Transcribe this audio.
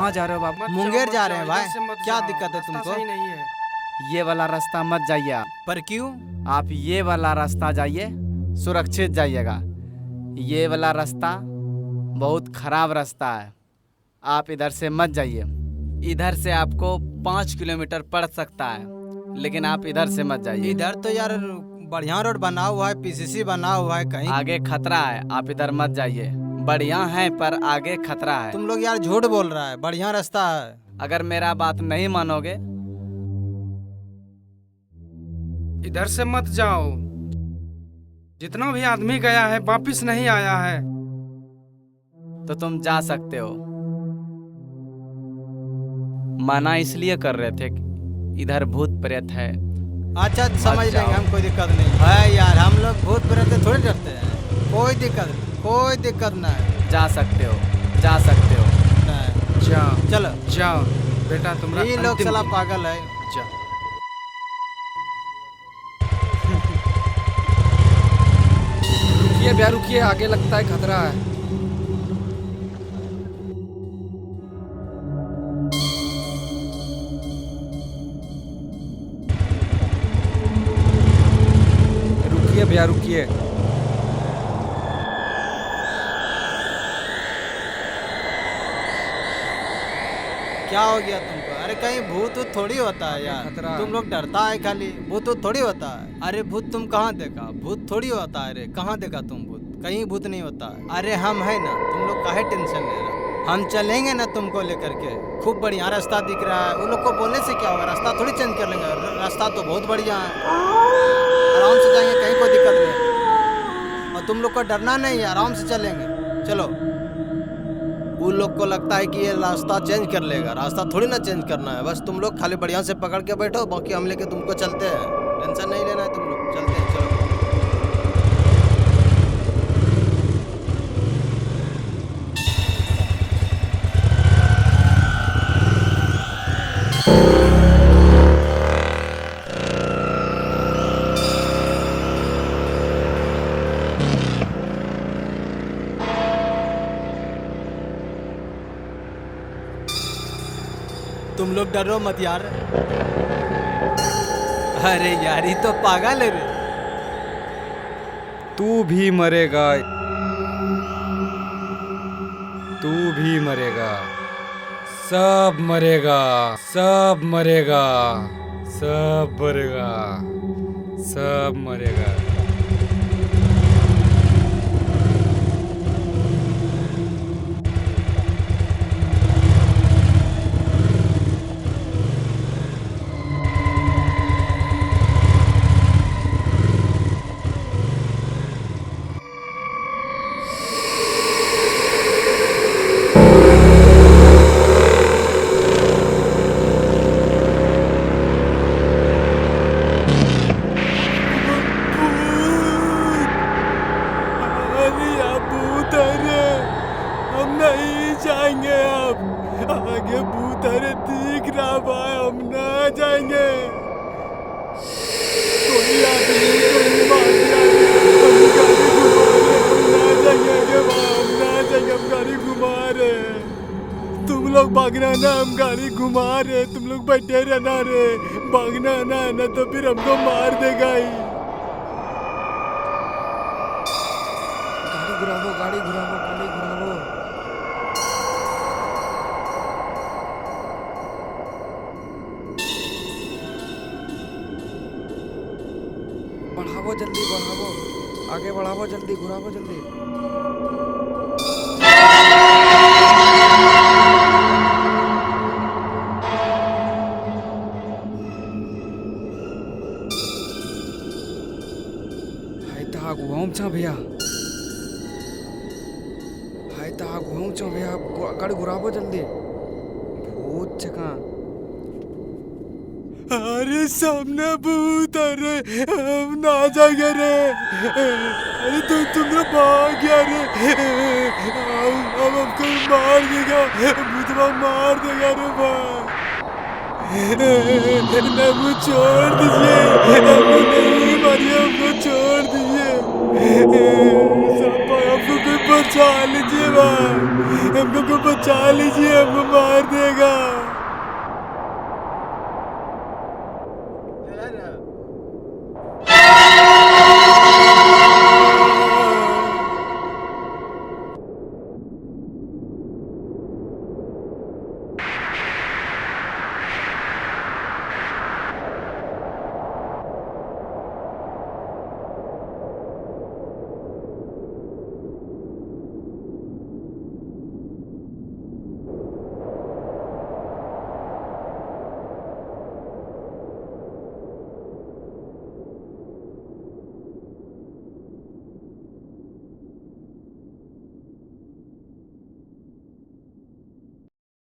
कहाँ जा रहे हो बाबू? मुंगेर जा रहे हैं भाई। क्या दिक्कत है तुमको? सही नहीं है। ये वाला रास्ता मत जाइए आप। पर क्यों? आप ये वाला रास्ता जाइए, सुरक्षित जाइएगा। ये वाला रास्ता बहुत खराब रास्ता है, आप इधर से मत जाइए। इधर से आपको 5 किलोमीटर पड़ सकता है, लेकिन आप इधर से मत जाइए। इधर तो यार बढ़िया रोड बना हुआ है, पीसीसी बना हुआ है। कहीं आगे खतरा है, आप इधर मत जाइए। बढ़िया है पर आगे खतरा है। तुम लोग यार झूठ बोल रहा है, बढ़िया रास्ता है। अगर मेरा बात नहीं मानोगे, इधर से मत जाओ। जितना भी आदमी गया है वापिस नहीं आया है। तो तुम जा सकते हो। मना इसलिए कर रहे थे कि इधर भूत प्रेत है। अच्छा समझ जाओ। लेंगे हम, कोई दिक्कत नहीं है यार। हम लोग भूत प्रेत से थोड़ी डरते हैं। कोई दिक्कत नहीं, कोई दिक्कत नहीं। जा सकते हो, जा सकते हो। नहीं। जाओ चलो जाओ बेटा, तुम्हारा ये लोग अंतिम साला दिन। पागल है। जाओ। रुकिए भैया रुकिए, आगे लगता है खतरा है। रुकिए भैया रुकिए। क्या हो गया तुमको? अरे कहीं भूत वूत थोड़ी होता है यार। खतरा है। तुम लोग डरता है खाली, भूत वूत थोड़ी होता है। अरे भूत तुम कहाँ देखा? भूत थोड़ी होता है रे। कहाँ देखा तुम भूत? कहीं भूत नहीं होता है। अरे हम है ना, तुम लोग काहे टेंशन ले रहे हो? हम चलेंगे ना तुमको लेकर के। खूब बढ़िया रास्ता दिख रहा है। उन लोग को बोलने से क्या होगा? रास्ता थोड़ी चेंज कर लेंगे। रास्ता तो बहुत बढ़िया है, आराम से जाएंगे, कहीं कोई दिक्कत नहीं। और तुम लोग को डरना नहीं है, आराम से चलेंगे। चलो। उन लोग को लगता है कि ये रास्ता चेंज कर लेगा। रास्ता थोड़ी ना चेंज करना है। बस तुम लोग खाली बढ़िया से पकड़ के बैठो, बाकी हम लेके तुमको चलते हैं। टेंशन नहीं लेना है, तुम लोग चलते हैं। चलो। तुम लोग डरो मत यार। अरे यार ये तो पागल है रे। तू भी मरेगा, तू भी मरेगा, सब मरेगा, सब मरेगा, सब मरेगा, सब मरेगा। अरे यार भूत है रे, हम नहीं जाएंगे अब। आगे भूत है रे, दिख रहा भाई, हम ना जाएंगे। कोई आदमी कोई मार दिया रे, हम गाड़ी घुमा रहे, हम ना जाएंगे भाई, हम ना जाएंगे, हम गाड़ी घुमा रहे। तुम लोग भागना ना, हम गाड़ी घुमा रहे, तुम लोग बैठे रहना रे। भागना ना, ना तो फिर हमको मार देगा ही। गाड़ी घुरावो, गाड़ी घुरावो, गाड़ी घुरावो। बढ़ावो जल्दी, बढ़ावो, आगे बढ़ावो जल्दी, घुरावो जल्दी। हाय ता गुआऊं चा भैया, हाय ता गुआऊं चा भैया, गाड़ी घुरावो जल्दी। भूत चका। अरे सामने भूत है रे, हम ना जाएंगे रे। अरे तुम लोग भाग गया रे। अब हमको मार देगा, भूतवा मार देगा रे भाई। हमको छोड़ दीजिए, हमको नहीं मारिए, हमको छोड़ दीजिए। सब हमको कोई बचा लीजिए भाई, हमको को बचा लीजिए, हमको मार देगा।